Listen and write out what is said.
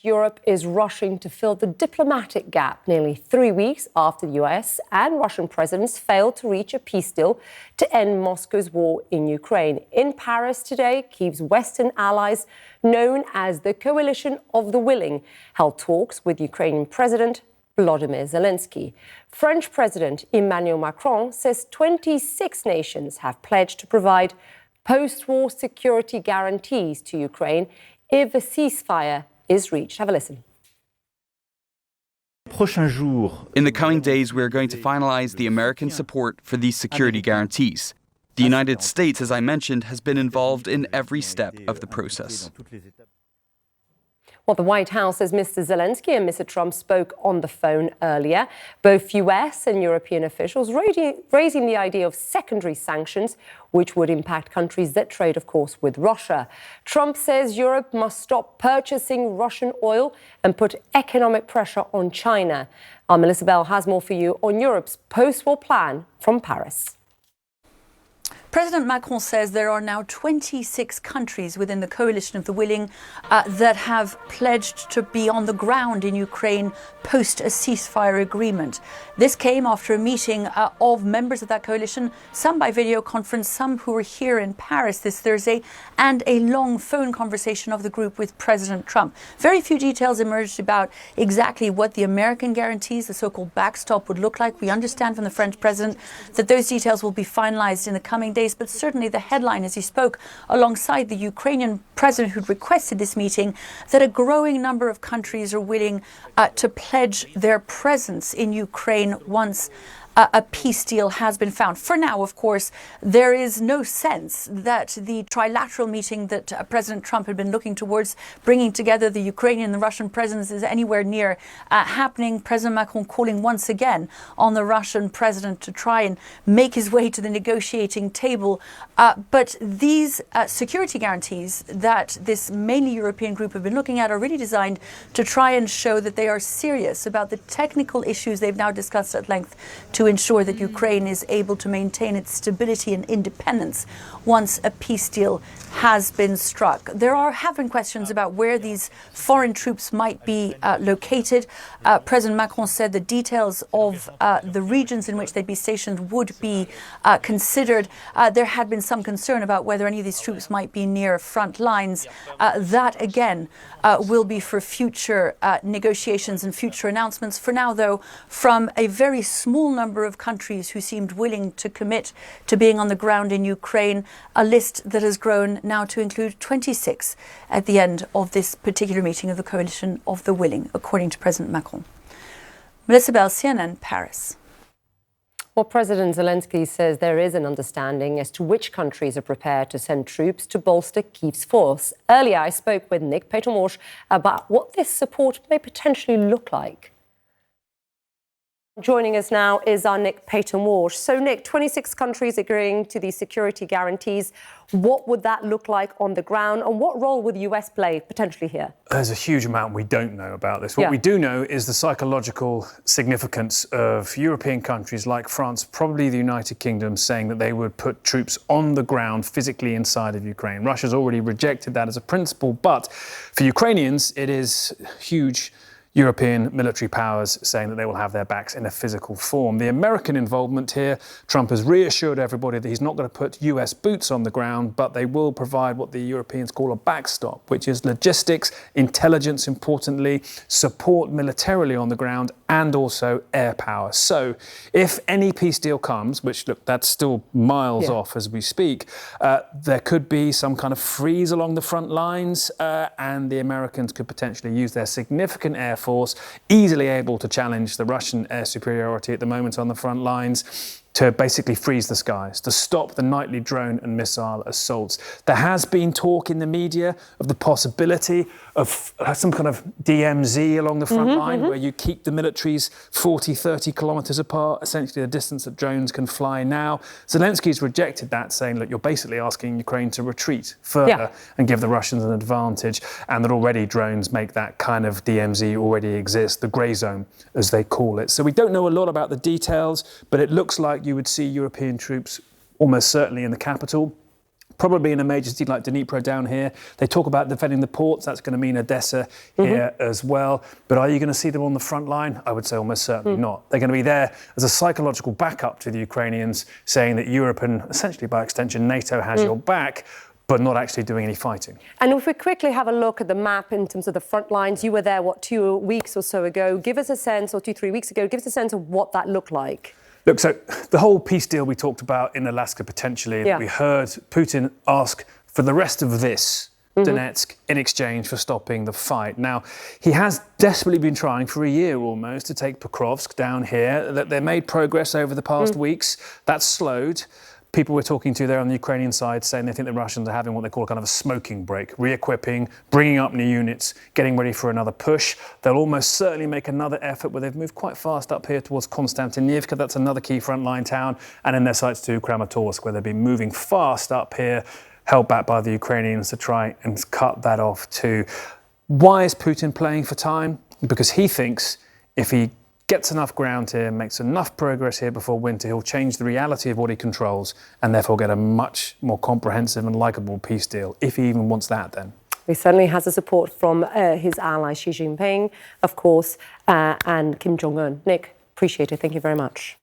Europe is rushing to fill the diplomatic gap nearly 3 weeks after the US and Russian presidents failed to reach a peace deal to end Moscow's war in Ukraine. In Paris today, Kyiv's Western allies, known as the Coalition of the Willing, held talks with Ukrainian President Volodymyr Zelensky. French President Emmanuel Macron says 26 nations have pledged to provide post-war security guarantees to Ukraine if a ceasefire is reached. Have a listen. In the coming days, we are going to finalize the American support for these security guarantees. The United States, as I mentioned, has been involved in every step of the process. Well, the White House says Mr. Zelensky and Mr. Trump spoke on the phone earlier. Both US and European officials raising the idea of secondary sanctions, which would impact countries that trade, of course, with Russia. Trump says Europe must stop purchasing Russian oil and put economic pressure on China. Our Melissa Bell has more for you on Europe's post-war plan from Paris. President Macron says there are now 26 countries within the Coalition of the Willing that have pledged to be on the ground in Ukraine post a ceasefire agreement. This came after a meeting of members of that coalition, some by video conference, some who were here in Paris this Thursday, and a long phone conversation of the group with President Trump. Very few details emerged about exactly what the American guarantees, the so-called backstop, would look like. We understand from the French president that those details will be finalized in the coming days. But certainly the headline as he spoke alongside the Ukrainian president who'd requested this meeting, that a growing number of countries are willing to pledge their presence in Ukraine once a peace deal has been found. For now, of course, there is no sense that the trilateral meeting that President Trump had been looking towards, bringing together the Ukrainian and the Russian presidents, is anywhere near happening. President Macron calling once again on the Russian president to try and make his way to the negotiating table. But these security guarantees that this mainly European group have been looking at are really designed to try and show that they are serious about the technical issues they've now discussed at length to ensure that Ukraine is able to maintain its stability and independence once a peace deal has been struck. There have been questions about where these foreign troops might be located. President Macron said the details of the regions in which they'd be stationed would be considered. There had been some concern about whether any of these troops might be near front lines. That, again, will be for future negotiations and future announcements. For now, though, from a very small number of countries who seemed willing to commit to being on the ground in Ukraine, a list that has grown now to include 26 at the end of this particular meeting of the Coalition of the Willing, according to President Macron. Melissa Bell, CNN, Paris. Well, President Zelensky says there is an understanding as to which countries are prepared to send troops to bolster Kyiv's force. Earlier, I spoke with Nick Pétan-Walsh about what this support may potentially look like. Joining us now is our Nick Pétan-Walsh. So, Nick, 26 countries agreeing to these security guarantees. What would that look like on the ground, and what role would the US play potentially here? There's a huge amount we don't know about this. What we do know is the psychological significance of European countries like France, probably the United Kingdom, saying that they would put troops on the ground physically inside of Ukraine. Russia's already rejected that as a principle, but for Ukrainians, it is huge. European military powers saying that they will have their backs in a physical form. The American involvement here, Trump has reassured everybody that he's not going to put US boots on the ground, but they will provide what the Europeans call a backstop, which is logistics, intelligence, importantly, support militarily on the ground, and also air power. So if any peace deal comes, which, look, that's still miles off as we speak, there could be some kind of freeze along the front lines, and the Americans could potentially use their significant air force, easily able to challenge the Russian air superiority at the moment on the front lines, to basically freeze the skies, to stop the nightly drone and missile assaults. There has been talk in the media of the possibility of some kind of DMZ along the front line, where you keep the militaries 40, 30 kilometres apart, essentially the distance that drones can fly now. Zelensky's rejected that, saying, look, you're basically asking Ukraine to retreat further and give the Russians an advantage, and that already drones make that kind of DMZ already exist, the grey zone, as they call it. So we don't know a lot about the details, but it looks like you would see European troops almost certainly in the capital, probably in a major city like Dnipro down here. They talk about defending the ports. That's going to mean Odessa here as well. But are you going to see them on the front line? I would say almost certainly not. They're going to be there as a psychological backup to the Ukrainians, saying that Europe and essentially by extension NATO has your back, but not actually doing any fighting. And if we quickly have a look at the map in terms of the front lines, you were there, 2 weeks or so ago. Give us a sense, or 2-3 weeks ago, give us a sense of what that looked like. Look, so the whole peace deal we talked about in Alaska potentially, that we heard Putin ask for the rest of this, Donetsk, in exchange for stopping the fight. Now, he has desperately been trying for a year almost to take Pokrovsk down here. That they made progress over the past weeks. That's slowed. People we're talking to there on the Ukrainian side saying they think the Russians are having what they call kind of a smoking break, re-equipping, bringing up new units, getting ready for another push. They'll almost certainly make another effort where they've moved quite fast up here towards Konstantinivka. That's another key frontline town. And in their sights to Kramatorsk, where they've been moving fast up here, held back by the Ukrainians to try and cut that off too. Why is Putin playing for time? Because he thinks if he gets enough ground here, makes enough progress here before winter, he'll change the reality of what he controls and therefore get a much more comprehensive and likeable peace deal, if he even wants that then. He certainly has the support from his ally Xi Jinping, of course, and Kim Jong-un. Nick, appreciate it. Thank you very much.